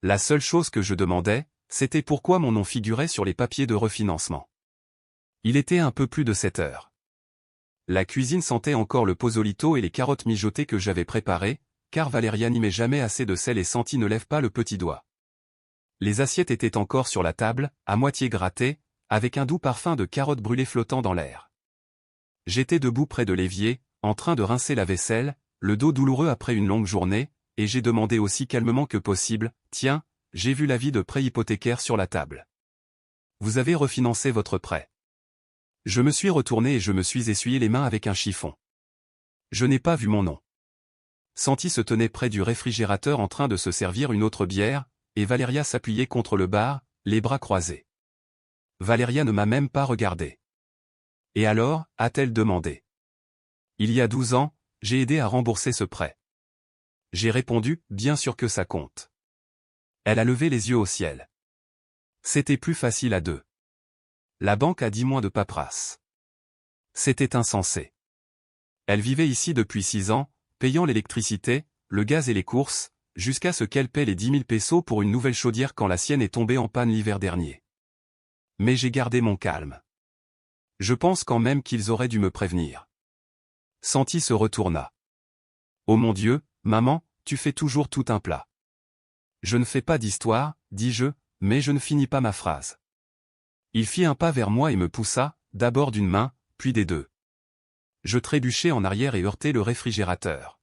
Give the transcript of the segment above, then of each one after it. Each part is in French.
La seule chose que je demandais, c'était pourquoi mon nom figurait sur les papiers de refinancement. Il était un peu plus de 7 heures. La cuisine sentait encore le pozolito et les carottes mijotées que j'avais préparées, car Valéria n'y met jamais assez de sel et Santi ne lève pas le petit doigt. Les assiettes étaient encore sur la table, à moitié grattées, avec un doux parfum de carottes brûlées flottant dans l'air. J'étais debout près de l'évier, en train de rincer la vaisselle, le dos douloureux après une longue journée, et j'ai demandé aussi calmement que possible, « Tiens, j'ai vu l'avis de prêt hypothécaire sur la table. Vous avez refinancé votre prêt. » Je me suis retourné et je me suis essuyé les mains avec un chiffon. Je n'ai pas vu mon nom. Santi se tenait près du réfrigérateur en train de se servir une autre bière, et Valéria s'appuyait contre le bar, les bras croisés. Valéria ne m'a même pas regardé. « Et alors ?» a-t-elle demandé. « Il y a 12 ans, j'ai aidé à rembourser ce prêt. » J'ai répondu, « Bien sûr que ça compte. » Elle a levé les yeux au ciel. C'était plus facile à deux. La banque a 10 mois de paperasse. C'était insensé. Elle vivait ici depuis 6 ans, payant l'électricité, le gaz et les courses, jusqu'à ce qu'elle paie les 10 000 pesos pour une nouvelle chaudière quand la sienne est tombée en panne l'hiver dernier. Mais j'ai gardé mon calme. Je pense quand même qu'ils auraient dû me prévenir. Santi se retourna. « Oh mon Dieu, maman, tu fais toujours tout un plat. » « Je ne fais pas d'histoire, dis-je, mais je ne finis pas ma phrase. » Il fit un pas vers moi et me poussa, d'abord d'une main, puis des deux. Je trébuchai en arrière et heurtai le réfrigérateur.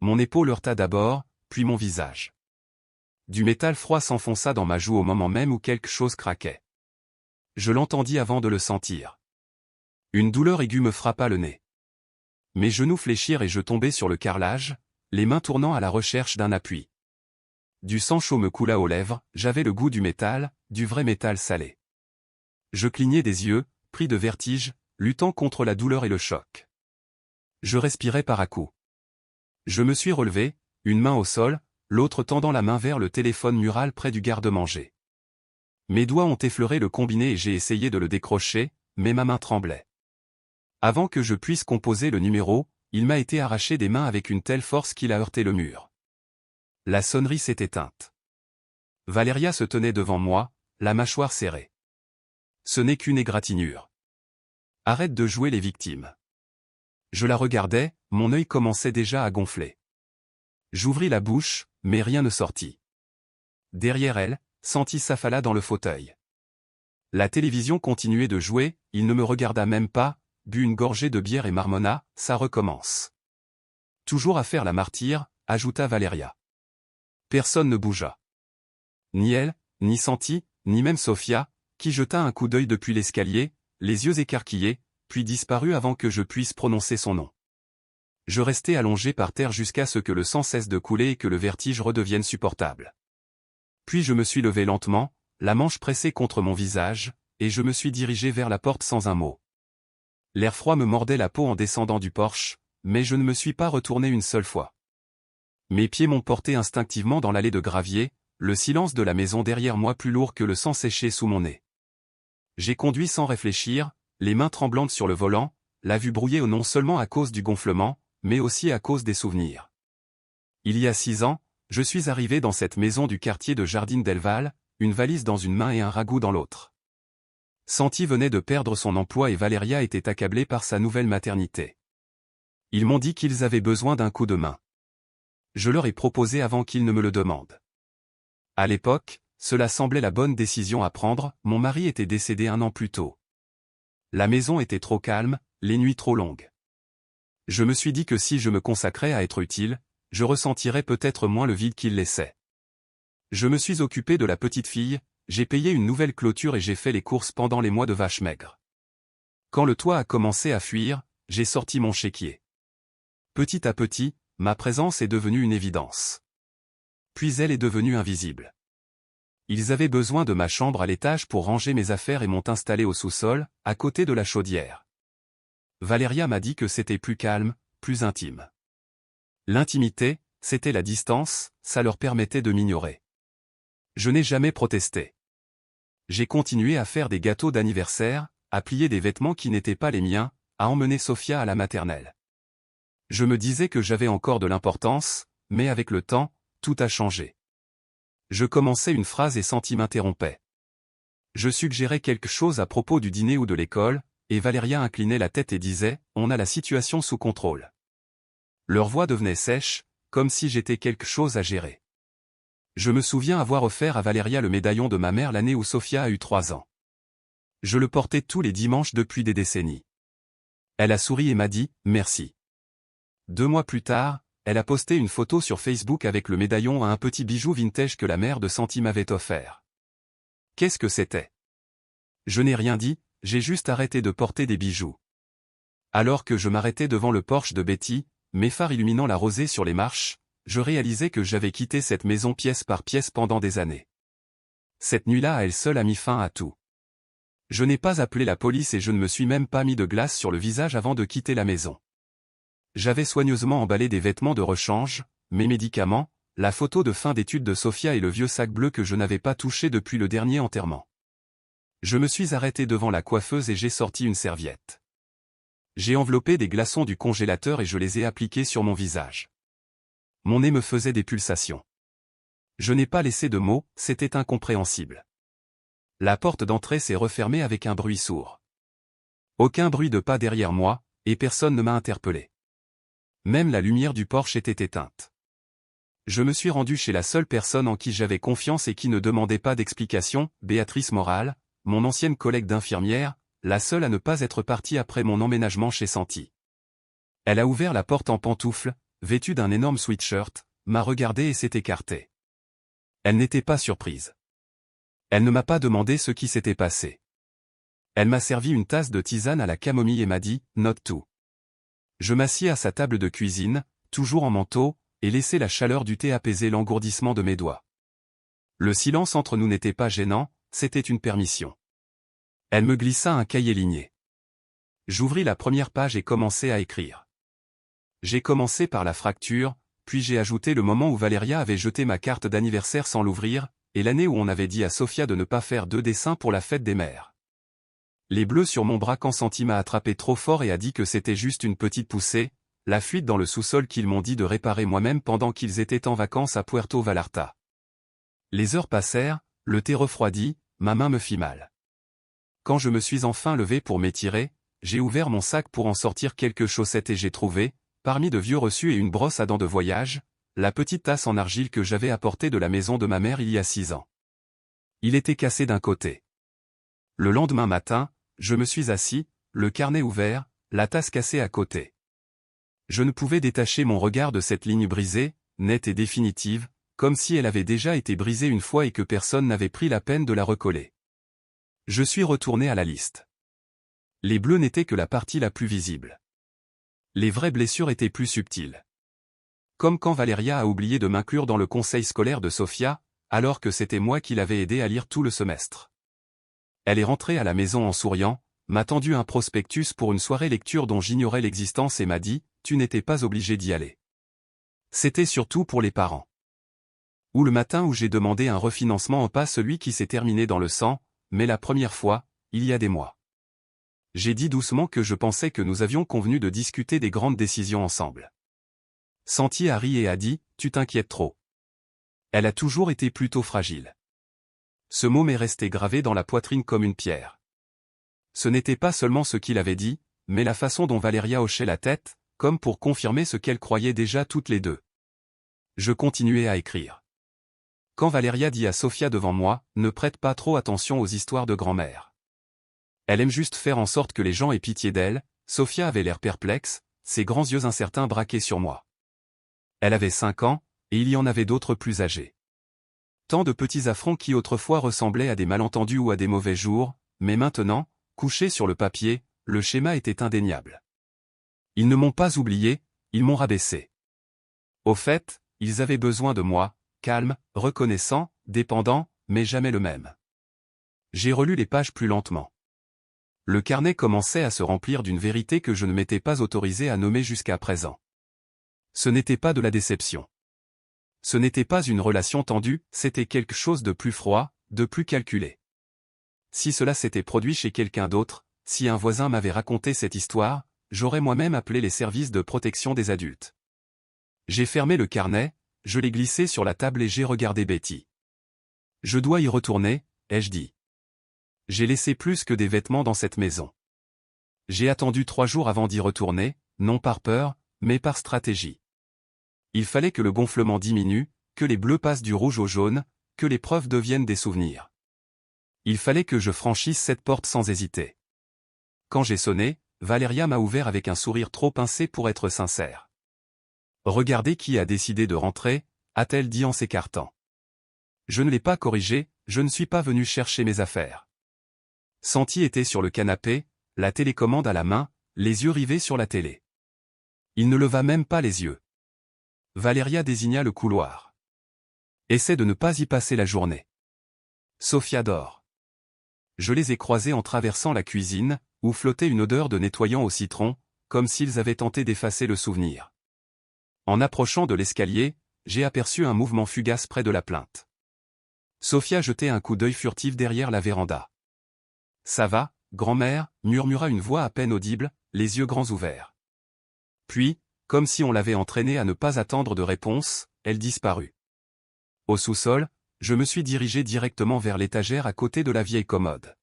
Mon épaule heurta d'abord, puis mon visage. Du métal froid s'enfonça dans ma joue au moment même où quelque chose craquait. Je l'entendis avant de le sentir. Une douleur aiguë me frappa le nez. Mes genoux fléchirent et je tombai sur le carrelage, les mains tournant à la recherche d'un appui. Du sang chaud me coula aux lèvres, j'avais le goût du métal, du vrai métal salé. Je clignai des yeux, pris de vertige, luttant contre la douleur et le choc. Je respirais par à-coups. Je me suis relevé, une main au sol, l'autre tendant la main vers le téléphone mural près du garde-manger. Mes doigts ont effleuré le combiné et j'ai essayé de le décrocher, mais ma main tremblait. Avant que je puisse composer le numéro, il m'a été arraché des mains avec une telle force qu'il a heurté le mur. La sonnerie s'est éteinte. Valéria se tenait devant moi, la mâchoire serrée. Ce n'est qu'une égratignure. Arrête de jouer les victimes. Je la regardais, mon œil commençait déjà à gonfler. J'ouvris la bouche, mais rien ne sortit. Derrière elle, Santi s'affala dans le fauteuil. La télévision continuait de jouer, il ne me regarda même pas, but une gorgée de bière et marmonna, ça recommence. Toujours à faire la martyre, ajouta Valéria. Personne ne bougea. Ni elle, ni Santi, ni même Sofia, qui jeta un coup d'œil depuis l'escalier, les yeux écarquillés, puis disparut avant que je puisse prononcer son nom. Je restai allongé par terre jusqu'à ce que le sang cesse de couler et que le vertige redevienne supportable. Puis je me suis levé lentement, la manche pressée contre mon visage, et je me suis dirigé vers la porte sans un mot. L'air froid me mordait la peau en descendant du porche, mais je ne me suis pas retourné une seule fois. Mes pieds m'ont porté instinctivement dans l'allée de gravier, le silence de la maison derrière moi plus lourd que le sang séché sous mon nez. J'ai conduit sans réfléchir, les mains tremblantes sur le volant, la vue brouillée non seulement à cause du gonflement, mais aussi à cause des souvenirs. Il y a 6 ans, je suis arrivé dans cette maison du quartier de Jardine del Val, une valise dans une main et un ragoût dans l'autre. Santi venait de perdre son emploi et Valéria était accablée par sa nouvelle maternité. Ils m'ont dit qu'ils avaient besoin d'un coup de main. Je leur ai proposé avant qu'ils ne me le demandent. À l'époque, cela semblait la bonne décision à prendre, mon mari était décédé 1 an plus tôt. La maison était trop calme, les nuits trop longues. Je me suis dit que si je me consacrais à être utile, je ressentirais peut-être moins le vide qu'il laissait. Je me suis occupé de la petite fille, j'ai payé une nouvelle clôture et j'ai fait les courses pendant les mois de vaches maigres. Quand le toit a commencé à fuir, j'ai sorti mon chéquier. Petit à petit, ma présence est devenue une évidence. Puis elle est devenue invisible. Ils avaient besoin de ma chambre à l'étage pour ranger mes affaires et m'ont installé au sous-sol, à côté de la chaudière. Valéria m'a dit que c'était plus calme, plus intime. L'intimité, c'était la distance, ça leur permettait de m'ignorer. Je n'ai jamais protesté. J'ai continué à faire des gâteaux d'anniversaire, à plier des vêtements qui n'étaient pas les miens, à emmener Sofia à la maternelle. Je me disais que j'avais encore de l'importance, mais avec le temps, tout a changé. Je commençais une phrase et Santi m'interrompait. Je suggérais quelque chose à propos du dîner ou de l'école, et Valéria inclinait la tête et disait « On a la situation sous contrôle ». Leur voix devenait sèche, comme si j'étais quelque chose à gérer. Je me souviens avoir offert à Valéria le médaillon de ma mère l'année où Sofia a eu 3 ans. Je le portais tous les dimanches depuis des décennies. Elle a souri et m'a dit « Merci ». 2 mois plus tard, elle a posté une photo sur Facebook avec le médaillon à un petit bijou vintage que la mère de Santi m'avait offert. Qu'est-ce que c'était? Je n'ai rien dit, j'ai juste arrêté de porter des bijoux. Alors que je m'arrêtais devant le Porsche de Betty, mes phares illuminant la rosée sur les marches, je réalisais que j'avais quitté cette maison pièce par pièce pendant des années. Cette nuit-là à elle seule a mis fin à tout. Je n'ai pas appelé la police et je ne me suis même pas mis de glace sur le visage avant de quitter la maison. J'avais soigneusement emballé des vêtements de rechange, mes médicaments, la photo de fin d'études de Sofia et le vieux sac bleu que je n'avais pas touché depuis le dernier enterrement. Je me suis arrêté devant la coiffeuse et j'ai sorti une serviette. J'ai enveloppé des glaçons du congélateur et je les ai appliqués sur mon visage. Mon nez me faisait des pulsations. Je n'ai pas laissé de mots, c'était incompréhensible. La porte d'entrée s'est refermée avec un bruit sourd. Aucun bruit de pas derrière moi, et personne ne m'a interpellé. Même la lumière du Porsche était éteinte. Je me suis rendu chez la seule personne en qui j'avais confiance et qui ne demandait pas d'explication, Béatrice Moral, mon ancienne collègue d'infirmière, la seule à ne pas être partie après mon emménagement chez Santi. Elle a ouvert la porte en pantoufles, vêtue d'un énorme sweatshirt, m'a regardé et s'est écartée. Elle n'était pas surprise. Elle ne m'a pas demandé ce qui s'était passé. Elle m'a servi une tasse de tisane à la camomille et m'a dit « Note tout ». Je m'assis à sa table de cuisine, toujours en manteau, et laissai la chaleur du thé apaiser l'engourdissement de mes doigts. Le silence entre nous n'était pas gênant, c'était une permission. Elle me glissa un cahier ligné. J'ouvris la première page et commençai à écrire. J'ai commencé par la fracture, puis j'ai ajouté le moment où Valéria avait jeté ma carte d'anniversaire sans l'ouvrir, et l'année où on avait dit à Sofia de ne pas faire 2 dessins pour la fête des mères. Les bleus sur mon bras quand Santi m'a attrapé trop fort et a dit que c'était juste une petite poussée, la fuite dans le sous-sol qu'ils m'ont dit de réparer moi-même pendant qu'ils étaient en vacances à Puerto Vallarta. Les heures passèrent, le thé refroidit, ma main me fit mal. Quand je me suis enfin levé pour m'étirer, j'ai ouvert mon sac pour en sortir quelques chaussettes et j'ai trouvé, parmi de vieux reçus et une brosse à dents de voyage, la petite tasse en argile que j'avais apportée de la maison de ma mère il y a 6 ans. Il était cassé d'un côté. Le lendemain matin, je me suis assis, le carnet ouvert, la tasse cassée à côté. Je ne pouvais détacher mon regard de cette ligne brisée, nette et définitive, comme si elle avait déjà été brisée une fois et que personne n'avait pris la peine de la recoller. Je suis retourné à la liste. Les bleus n'étaient que la partie la plus visible. Les vraies blessures étaient plus subtiles. Comme quand Valéria a oublié de m'inclure dans le conseil scolaire de Sofia, alors que c'était moi qui l'avais aidé à lire tout le semestre. Elle est rentrée à la maison en souriant, m'a tendu un prospectus pour une soirée lecture dont j'ignorais l'existence et m'a dit « Tu n'étais pas obligé d'y aller ». C'était surtout pour les parents. Ou le matin où j'ai demandé un refinancement pas celui qui s'est terminé dans le sang, mais la première fois, il y a des mois. J'ai dit doucement que je pensais que nous avions convenu de discuter des grandes décisions ensemble. Santi a ri et a dit « Tu t'inquiètes trop ». Elle a toujours été plutôt fragile. Ce mot m'est resté gravé dans la poitrine comme une pierre. Ce n'était pas seulement ce qu'il avait dit, mais la façon dont Valéria hochait la tête, comme pour confirmer ce qu'elles croyaient déjà toutes les deux. Je continuais à écrire. Quand Valéria dit à Sofia devant moi, ne prête pas trop attention aux histoires de grand-mère. Elle aime juste faire en sorte que les gens aient pitié d'elle, Sofia avait l'air perplexe, ses grands yeux incertains braqués sur moi. Elle avait 5 ans, et il y en avait d'autres plus âgés. Tant de petits affronts qui autrefois ressemblaient à des malentendus ou à des mauvais jours, mais maintenant, couchés sur le papier, le schéma était indéniable. Ils ne m'ont pas oublié, ils m'ont rabaissé. Au fait, ils avaient besoin de moi, calme, reconnaissant, dépendant, mais jamais le même. J'ai relu les pages plus lentement. Le carnet commençait à se remplir d'une vérité que je ne m'étais pas autorisé à nommer jusqu'à présent. Ce n'était pas de la déception. Ce n'était pas une relation tendue, c'était quelque chose de plus froid, de plus calculé. Si cela s'était produit chez quelqu'un d'autre, si un voisin m'avait raconté cette histoire, j'aurais moi-même appelé les services de protection des adultes. J'ai fermé le carnet, je l'ai glissé sur la table et j'ai regardé Betty. Je dois y retourner, ai-je dit. J'ai laissé plus que des vêtements dans cette maison. J'ai attendu 3 jours avant d'y retourner, non par peur, mais par stratégie. Il fallait que le gonflement diminue, que les bleus passent du rouge au jaune, que les preuves deviennent des souvenirs. Il fallait que je franchisse cette porte sans hésiter. Quand j'ai sonné, Valéria m'a ouvert avec un sourire trop pincé pour être sincère. « Regardez qui a décidé de rentrer », a-t-elle dit en s'écartant. Je ne l'ai pas corrigé, je ne suis pas venu chercher mes affaires. Santi était sur le canapé, la télécommande à la main, les yeux rivés sur la télé. Il ne leva même pas les yeux. Valéria désigna le couloir. Essaie de ne pas y passer la journée. Sofia dort. Je les ai croisés en traversant la cuisine, où flottait une odeur de nettoyant au citron, comme s'ils avaient tenté d'effacer le souvenir. En approchant de l'escalier, j'ai aperçu un mouvement fugace près de la plainte. Sofia jetait un coup d'œil furtif derrière la véranda. « Ça va, grand-mère » murmura une voix à peine audible, les yeux grands ouverts. Puis, comme si on l'avait entraînée à ne pas attendre de réponse, elle disparut. Au sous-sol, je me suis dirigé directement vers l'étagère à côté de la vieille commode.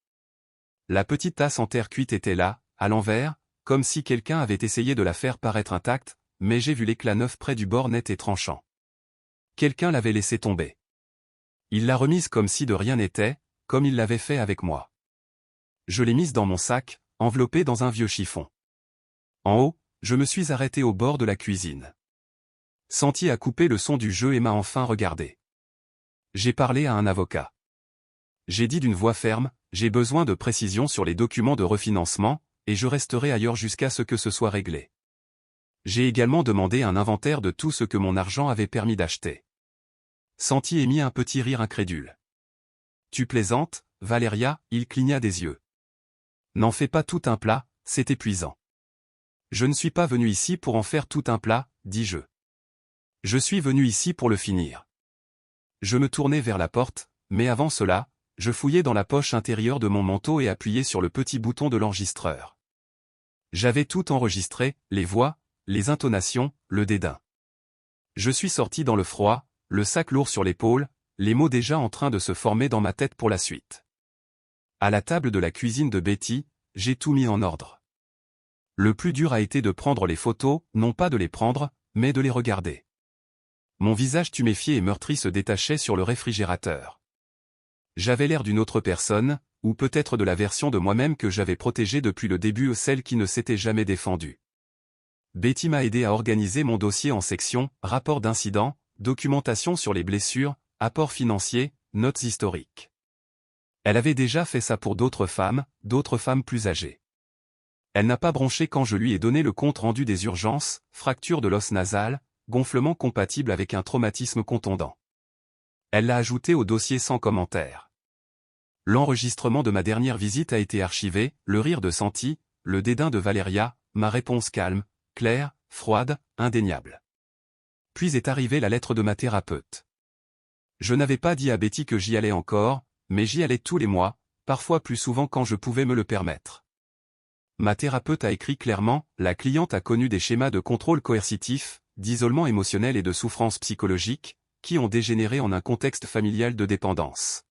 La petite tasse en terre cuite était là, à l'envers, comme si quelqu'un avait essayé de la faire paraître intacte, mais j'ai vu l'éclat neuf près du bord net et tranchant. Quelqu'un l'avait laissée tomber. Il l'a remise comme si de rien n'était, comme il l'avait fait avec moi. Je l'ai mise dans mon sac, enveloppée dans un vieux chiffon. En haut, je me suis arrêté au bord de la cuisine. Santi a coupé le son du jeu et m'a enfin regardé. J'ai parlé à un avocat. J'ai dit d'une voix ferme, j'ai besoin de précisions sur les documents de refinancement, et je resterai ailleurs jusqu'à ce que ce soit réglé. J'ai également demandé un inventaire de tout ce que mon argent avait permis d'acheter. Santi émit un petit rire incrédule. Tu plaisantes, Valéria, il cligna des yeux. N'en fais pas tout un plat, c'est épuisant. Je ne suis pas venu ici pour en faire tout un plat, dis-je. Je suis venu ici pour le finir. Je me tournai vers la porte, mais avant cela, je fouillai dans la poche intérieure de mon manteau et appuyai sur le petit bouton de l'enregistreur. J'avais tout enregistré, les voix, les intonations, le dédain. Je suis sorti dans le froid, le sac lourd sur l'épaule, les mots déjà en train de se former dans ma tête pour la suite. À la table de la cuisine de Betty, j'ai tout mis en ordre. Le plus dur a été de prendre les photos, non pas de les prendre, mais de les regarder. Mon visage tuméfié et meurtri se détachait sur le réfrigérateur. J'avais l'air d'une autre personne, ou peut-être de la version de moi-même que j'avais protégée depuis le début, celle qui ne s'était jamais défendue. Betty m'a aidé à organiser mon dossier en sections, rapport d'incident, documentation sur les blessures, apports financiers, notes historiques. Elle avait déjà fait ça pour d'autres femmes plus âgées. Elle n'a pas bronché quand je lui ai donné le compte rendu des urgences, fracture de l'os nasal, gonflement compatible avec un traumatisme contondant. Elle l'a ajouté au dossier sans commentaire. L'enregistrement de ma dernière visite a été archivé, le rire de Santi, le dédain de Valéria, ma réponse calme, claire, froide, indéniable. Puis est arrivée la lettre de ma thérapeute. Je n'avais pas dit à Betty que j'y allais encore, mais j'y allais tous les mois, parfois plus souvent quand je pouvais me le permettre. Ma thérapeute a écrit clairement, la cliente a connu des schémas de contrôle coercitif, d'isolement émotionnel et de souffrance psychologique, qui ont dégénéré en un contexte familial de dépendance.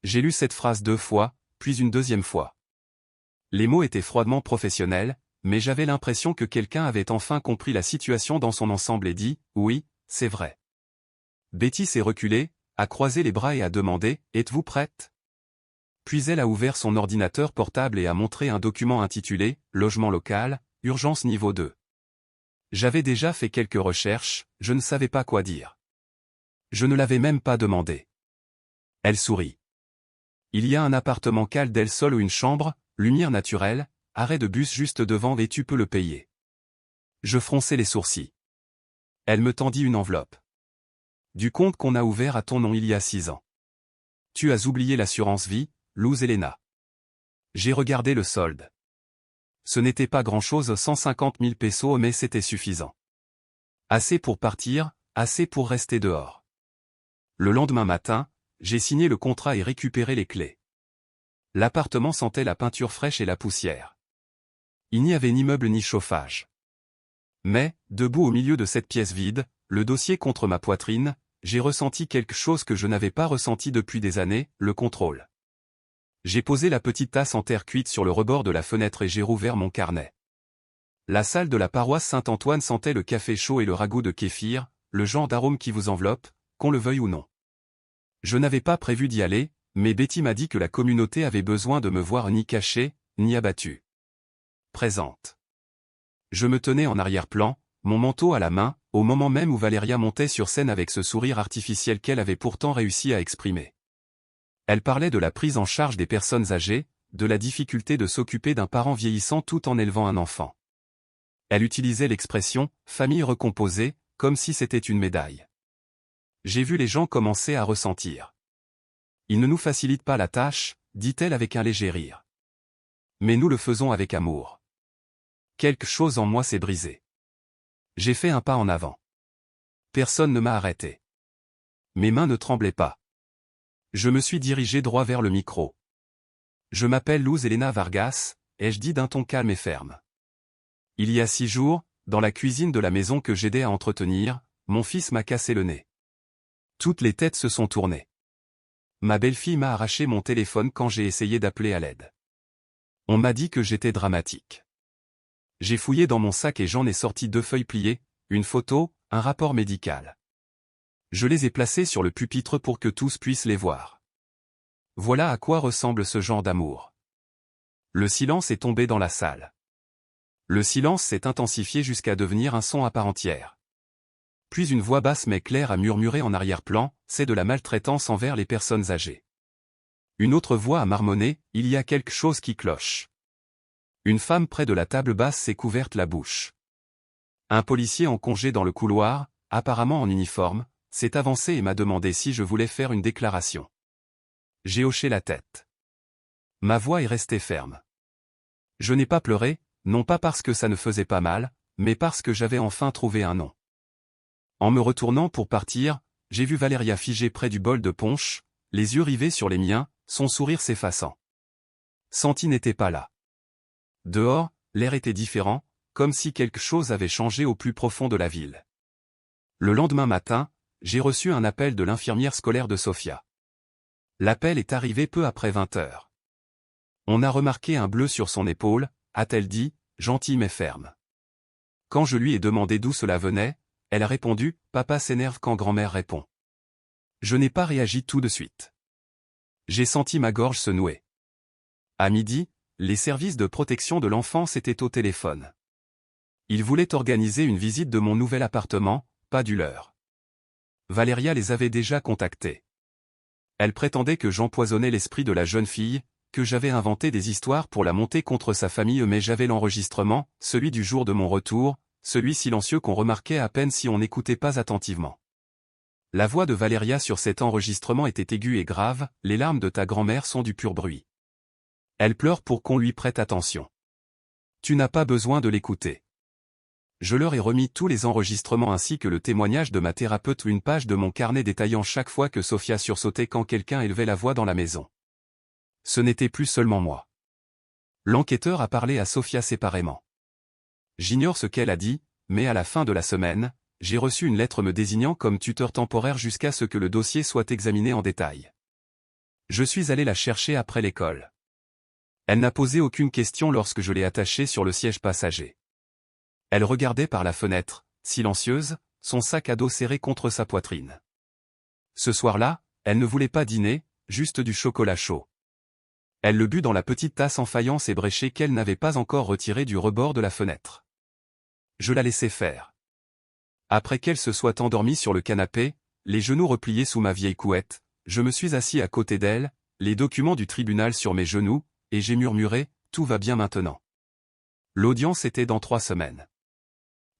J'ai lu cette phrase 2 fois, puis une deuxième fois. Les mots étaient froidement professionnels, mais j'avais l'impression que quelqu'un avait enfin compris la situation dans son ensemble et dit, oui, c'est vrai. Betty s'est reculée, a croisé les bras et a demandé, êtes-vous prête ? Puis elle a ouvert son ordinateur portable et a montré un document intitulé, logement local, urgence niveau 2. J'avais déjà fait quelques recherches, je ne savais pas quoi dire. Je ne l'avais même pas demandé. Elle sourit. Il y a un appartement Cal del Sol ou une chambre, lumière naturelle, arrêt de bus juste devant et tu peux le payer. Je fronçai les sourcils. Elle me tendit une enveloppe. Du compte qu'on a ouvert à ton nom il y a 6 ans. Tu as oublié l'assurance vie, Luz Helena. J'ai regardé le solde. Ce n'était pas grand-chose, 150 000 pesos, mais c'était suffisant. Assez pour partir, assez pour rester dehors. Le lendemain matin, j'ai signé le contrat et récupéré les clés. L'appartement sentait la peinture fraîche et la poussière. Il n'y avait ni meuble ni chauffage. Mais, debout au milieu de cette pièce vide, le dossier contre ma poitrine, j'ai ressenti quelque chose que je n'avais pas ressenti depuis des années, le contrôle. J'ai posé la petite tasse en terre cuite sur le rebord de la fenêtre et j'ai rouvert mon carnet. La salle de la paroisse Saint-Antoine sentait le café chaud et le ragoût de kéfir, le genre d'arôme qui vous enveloppe, qu'on le veuille ou non. Je n'avais pas prévu d'y aller, mais Betty m'a dit que la communauté avait besoin de me voir ni cachée, ni abattue. Présente. Je me tenais en arrière-plan, mon manteau à la main, au moment même où Valéria montait sur scène avec ce sourire artificiel qu'elle avait pourtant réussi à exprimer. Elle parlait de la prise en charge des personnes âgées, de la difficulté de s'occuper d'un parent vieillissant tout en élevant un enfant. Elle utilisait l'expression « famille recomposée », comme si c'était une médaille. J'ai vu les gens commencer à ressentir. Ils ne nous facilitent pas la tâche, dit-elle avec un léger rire. Mais nous le faisons avec amour. Quelque chose en moi s'est brisé. J'ai fait un pas en avant. Personne ne m'a arrêté. Mes mains ne tremblaient pas. Je me suis dirigé droit vers le micro. Je m'appelle Luz Helena Vargas, ai-je dit d'un ton calme et ferme. Il y a 6 jours, dans la cuisine de la maison que j'aidais à entretenir, mon fils m'a cassé le nez. Toutes les têtes se sont tournées. Ma belle-fille m'a arraché mon téléphone quand j'ai essayé d'appeler à l'aide. On m'a dit que j'étais dramatique. J'ai fouillé dans mon sac et j'en ai sorti 2 feuilles pliées, une photo, un rapport médical. Je les ai placés sur le pupitre pour que tous puissent les voir. Voilà à quoi ressemble ce genre d'amour. Le silence est tombé dans la salle. Le silence s'est intensifié jusqu'à devenir un son à part entière. Puis une voix basse mais claire a murmuré en arrière-plan, c'est de la maltraitance envers les personnes âgées. Une autre voix a marmonné, il y a quelque chose qui cloche. Une femme près de la table basse s'est couverte la bouche. Un policier en congé dans le couloir, apparemment en uniforme, s'est avancé et m'a demandé si je voulais faire une déclaration. J'ai hoché la tête. Ma voix est restée ferme. Je n'ai pas pleuré, non pas parce que ça ne faisait pas mal, mais parce que j'avais enfin trouvé un nom. En me retournant pour partir, j'ai vu Valéria figée près du bol de punch, les yeux rivés sur les miens, son sourire s'effaçant. Santi n'était pas là. Dehors, l'air était différent, comme si quelque chose avait changé au plus profond de la ville. Le lendemain matin, j'ai reçu un appel de l'infirmière scolaire de Sofia. L'appel est arrivé peu après 20 heures. On a remarqué un bleu sur son épaule, a-t-elle dit, gentil mais ferme. Quand je lui ai demandé d'où cela venait, elle a répondu, papa s'énerve quand grand-mère répond. Je n'ai pas réagi tout de suite. J'ai senti ma gorge se nouer. À midi, les services de protection de l'enfance étaient au téléphone. Ils voulaient organiser une visite de mon nouvel appartement, pas du leur. Valéria les avait déjà contactés. Elle prétendait que j'empoisonnais l'esprit de la jeune fille, que j'avais inventé des histoires pour la monter contre sa famille mais j'avais l'enregistrement, celui du jour de mon retour, celui silencieux qu'on remarquait à peine si on n'écoutait pas attentivement. La voix de Valéria sur cet enregistrement était aiguë et grave, les larmes de ta grand-mère sont du pur bruit. Elle pleure pour qu'on lui prête attention. Tu n'as pas besoin de l'écouter. Je leur ai remis tous les enregistrements ainsi que le témoignage de ma thérapeute ou une page de mon carnet détaillant chaque fois que Sofia sursautait quand quelqu'un élevait la voix dans la maison. Ce n'était plus seulement moi. L'enquêteur a parlé à Sofia séparément. J'ignore ce qu'elle a dit, mais à la fin de la semaine, j'ai reçu une lettre me désignant comme tuteur temporaire jusqu'à ce que le dossier soit examiné en détail. Je suis allé la chercher après l'école. Elle n'a posé aucune question lorsque je l'ai attachée sur le siège passager. Elle regardait par la fenêtre, silencieuse, son sac à dos serré contre sa poitrine. Ce soir-là, elle ne voulait pas dîner, juste du chocolat chaud. Elle le but dans la petite tasse en faïence ébréchée qu'elle n'avait pas encore retirée du rebord de la fenêtre. Je la laissai faire. Après qu'elle se soit endormie sur le canapé, les genoux repliés sous ma vieille couette, je me suis assis à côté d'elle, les documents du tribunal sur mes genoux, et j'ai murmuré, tout va bien maintenant. L'audience était dans 3 semaines.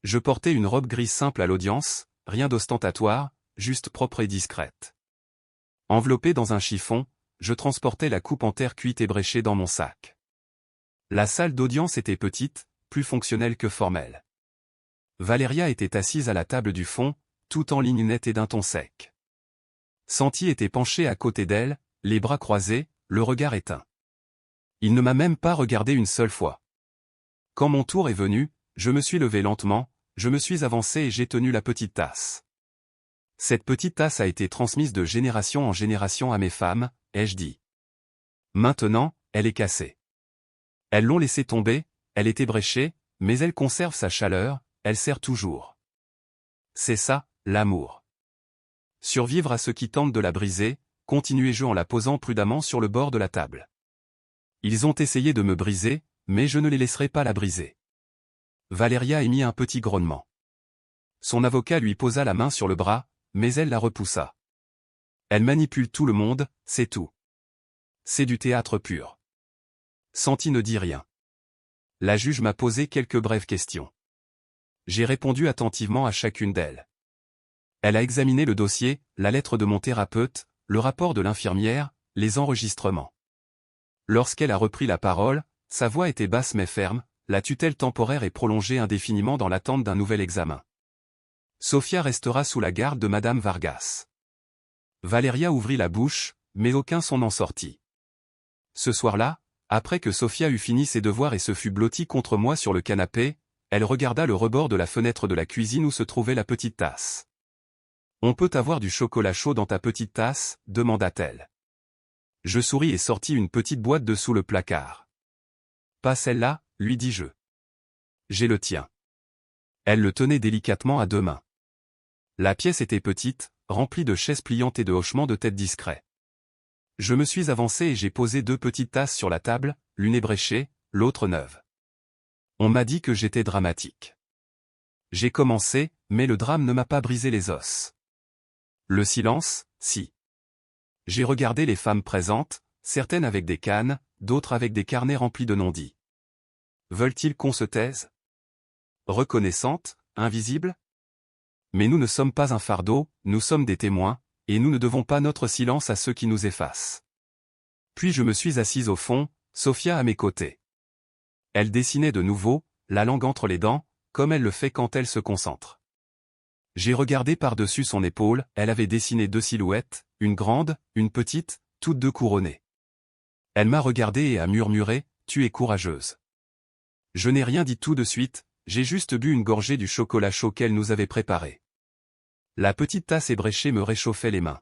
Je portais une robe grise simple à l'audience, rien d'ostentatoire, juste propre et discrète. Enveloppée dans un chiffon, je transportais la coupe en terre cuite ébréchée dans mon sac. La salle d'audience était petite, plus fonctionnelle que formelle. Valéria était assise à la table du fond, tout en ligne nette et d'un ton sec. Santi était penché à côté d'elle, les bras croisés, le regard éteint. Il ne m'a même pas regardé une seule fois. Quand mon tour est venu, je me suis levé lentement, je me suis avancé et j'ai tenu la petite tasse. Cette petite tasse a été transmise de génération en génération à mes femmes, ai-je dit. Maintenant, elle est cassée. Elles l'ont laissée tomber, elle est ébréchée, mais elle conserve sa chaleur, elle sert toujours. C'est ça, l'amour. Survivre à ceux qui tentent de la briser, continuai-je en la posant prudemment sur le bord de la table. Ils ont essayé de me briser, mais je ne les laisserai pas la briser. Valéria émit un petit grognement. Son avocat lui posa la main sur le bras, mais elle la repoussa. Elle manipule tout le monde, c'est tout. C'est du théâtre pur. Santi ne dit rien. La juge m'a posé quelques brèves questions. J'ai répondu attentivement à chacune d'elles. Elle a examiné le dossier, la lettre de mon thérapeute, le rapport de l'infirmière, les enregistrements. Lorsqu'elle a repris la parole, sa voix était basse mais ferme, la tutelle temporaire est prolongée indéfiniment dans l'attente d'un nouvel examen. Sofia restera sous la garde de Madame Vargas. Valéria ouvrit la bouche, mais aucun son n'en sortit. Ce soir-là, après que Sofia eut fini ses devoirs et se fut blottie contre moi sur le canapé, elle regarda le rebord de la fenêtre de la cuisine où se trouvait la petite tasse. « On peut avoir du chocolat chaud dans ta petite tasse ?» demanda-t-elle. Je souris et sortis une petite boîte de sous le placard. « Pas celle-là, lui dis-je. J'ai le tien. » Elle le tenait délicatement à deux mains. La pièce était petite, remplie de chaises pliantes et de hochements de tête discrets. Je me suis avancé et j'ai posé deux petites tasses sur la table, l'une ébréchée, l'autre neuve. On m'a dit que j'étais dramatique. J'ai commencé, mais le drame ne m'a pas brisé les os. Le silence, si. J'ai regardé les femmes présentes, certaines avec des cannes, d'autres avec des carnets remplis de non-dits. Veulent-ils qu'on se taise? Reconnaissantes, invisibles? Mais nous ne sommes pas un fardeau, nous sommes des témoins, et nous ne devons pas notre silence à ceux qui nous effacent. Puis je me suis assise au fond, Sofia à mes côtés. Elle dessinait de nouveau, la langue entre les dents, comme elle le fait quand elle se concentre. J'ai regardé par-dessus son épaule, elle avait dessiné deux silhouettes, une grande, une petite, toutes deux couronnées. Elle m'a regardé et a murmuré, « Tu es courageuse. » Je n'ai rien dit tout de suite, j'ai juste bu une gorgée du chocolat chaud qu'elle nous avait préparé. La petite tasse ébréchée me réchauffait les mains.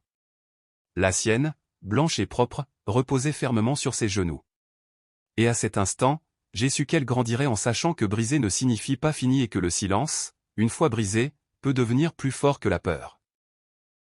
La sienne, blanche et propre, reposait fermement sur ses genoux. Et à cet instant, j'ai su qu'elle grandirait en sachant que briser ne signifie pas fini et que le silence, une fois brisé, peut devenir plus fort que la peur.